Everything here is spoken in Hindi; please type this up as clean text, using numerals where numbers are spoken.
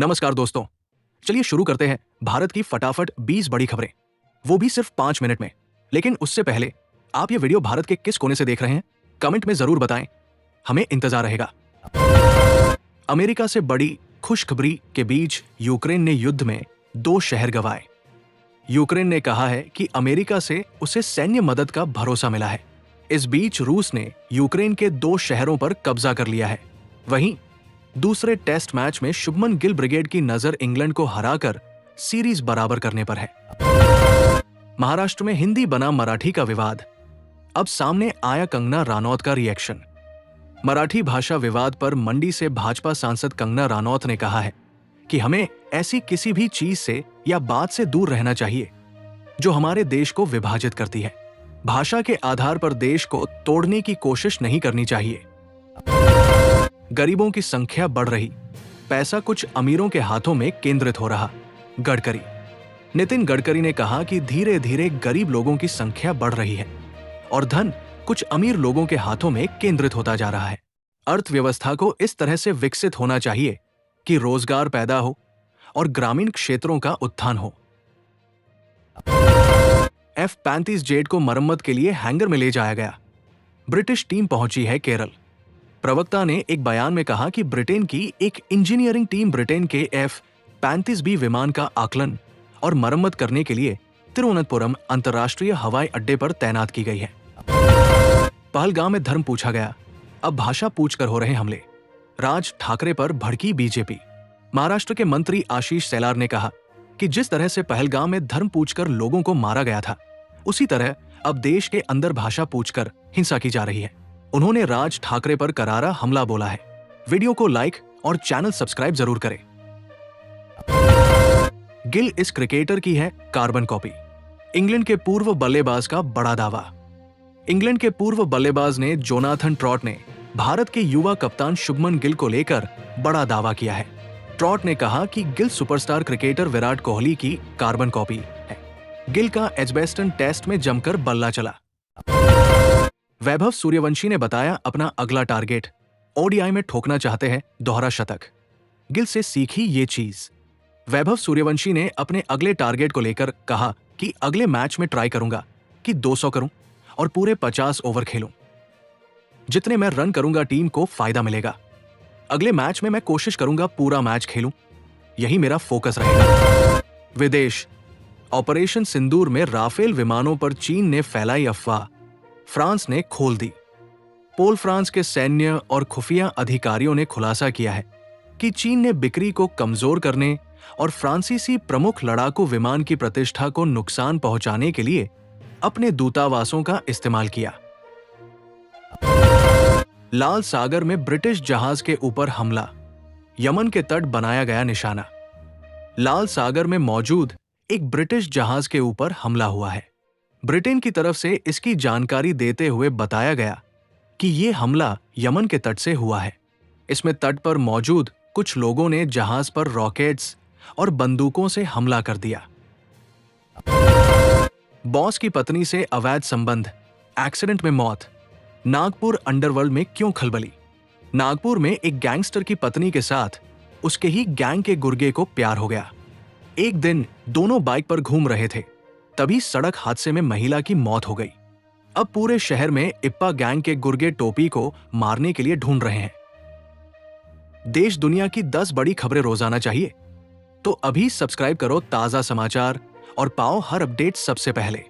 नमस्कार दोस्तों, चलिए शुरू करते हैं भारत की फटाफट 20 बड़ी खबरें, वो भी सिर्फ 5 मिनट में। लेकिन उससे पहले आप ये वीडियो भारत के किस कोने से देख रहे हैं, कमेंट में जरूर बताएं, हमें इंतजार रहेगा। अमेरिका से बड़ी खुशखबरी के बीच यूक्रेन ने युद्ध में 2 शहर गंवाए। यूक्रेन ने कहा है कि अमेरिका से उसे सैन्य मदद का भरोसा मिला है। इस बीच रूस ने यूक्रेन के 2 शहरों पर कब्जा कर लिया है। वहीं दूसरे टेस्ट मैच में शुभमन गिल ब्रिगेड की नजर इंग्लैंड को हराकर सीरीज बराबर करने पर है। महाराष्ट्र में हिंदी बना मराठी का विवाद, अब सामने आया कंगना रानौत का रिएक्शन। मराठी भाषा विवाद पर मंडी से भाजपा सांसद कंगना रानौत ने कहा है कि हमें ऐसी किसी भी चीज से या बात से दूर रहना चाहिए जो हमारे देश को विभाजित करती है। भाषा के आधार पर देश को तोड़ने की कोशिश नहीं करनी चाहिए। गरीबों की संख्या बढ़ रही, पैसा कुछ अमीरों के हाथों में केंद्रित हो रहा। गडकरी नितिन गडकरी ने कहा कि धीरे धीरे गरीब लोगों की संख्या बढ़ रही है और धन कुछ अमीर लोगों के हाथों में केंद्रित होता जा रहा है। अर्थव्यवस्था को इस तरह से विकसित होना चाहिए कि रोजगार पैदा हो और ग्रामीण क्षेत्रों का उत्थान हो। F-35 जेट को मरम्मत के लिए हैंगर में ले जाया गया। ब्रिटिश टीम पहुंची है केरल। प्रवक्ता ने एक बयान में कहा कि ब्रिटेन की एक इंजीनियरिंग टीम ब्रिटेन के F-35B विमान का आकलन और मरम्मत करने के लिए तिरुवनंतपुरम अंतर्राष्ट्रीय हवाई अड्डे पर तैनात की गई है। पहलगाम में धर्म पूछा गया, अब भाषा पूछकर हो रहे हमले। राज ठाकरे पर भड़की बीजेपी। महाराष्ट्र के मंत्री आशीष शेलार ने कहा कि जिस तरह से पहलगाम में धर्म पूछकर लोगों को मारा गया था, उसी तरह अब देश के अंदर भाषा पूछकर हिंसा की जा रही है। उन्होंने राज ठाकरे पर करारा हमला बोला है। वीडियो को लाइक और चैनल सब्सक्राइब जरूर करें। गिल इस क्रिकेटर की है कार्बन कॉपी। इंग्लैंड के पूर्व बल्लेबाज का बड़ा दावा। इंग्लैंड के पूर्व बल्लेबाज ने जोनाथन ट्रॉट ने भारत के युवा कप्तान शुभमन गिल को लेकर बड़ा दावा किया है। ट्रॉट ने कहा कि गिल सुपरस्टार क्रिकेटर विराट कोहली की कार्बन कॉपी है। गिल का एजबेस्टन टेस्ट में जमकर बल्ला चला। वैभव सूर्यवंशी ने बताया अपना अगला टारगेट, ओडीआई में ठोकना चाहते हैं दोहरा शतक। गिल से सीखी ये चीज। वैभव सूर्यवंशी ने अपने अगले टारगेट को लेकर कहा कि अगले मैच में ट्राई करूंगा कि 200 करूं और पूरे 50 ओवर खेलूं। जितने मैं रन करूंगा टीम को फायदा मिलेगा। अगले मैच में मैं कोशिश करूंगा पूरा मैच खेलूं, यही मेरा फोकस रहेगा। विदेश, ऑपरेशन सिंदूर में राफेल विमानों पर चीन ने फैलाई अफवाह, फ्रांस ने खोल दी। पोल फ्रांस के सैन्य और खुफिया अधिकारियों ने खुलासा किया है कि चीन ने बिक्री को कमजोर करने और फ्रांसीसी प्रमुख लड़ाकू विमान की प्रतिष्ठा को नुकसान पहुंचाने के लिए अपने दूतावासों का इस्तेमाल किया। लाल सागर में ब्रिटिश जहाज के ऊपर हमला, यमन के तट बनाया गया निशाना। लाल सागर में मौजूद एक ब्रिटिश जहाज के ऊपर हमला हुआ है। ब्रिटेन की तरफ से इसकी जानकारी देते हुए बताया गया कि यह हमला यमन के तट से हुआ है। इसमें तट पर मौजूद कुछ लोगों ने जहाज पर रॉकेट्स और बंदूकों से हमला कर दिया। बॉस की पत्नी से अवैध संबंध, एक्सीडेंट में मौत। नागपुर अंडरवर्ल्ड में क्यों खलबली। नागपुर में एक गैंगस्टर की पत्नी के साथ उसके ही गैंग के गुर्गे को प्यार हो गया। एक दिन दोनों बाइक पर घूम रहे थे, तभी सड़क हादसे में महिला की मौत हो गई। अब पूरे शहर में इप्पा गैंग के गुर्गे टोपी को मारने के लिए ढूंढ रहे हैं। देश दुनिया की 10 बड़ी खबरें रोजाना चाहिए तो अभी सब्सक्राइब करो ताजा समाचार और पाओ हर अपडेट सबसे पहले।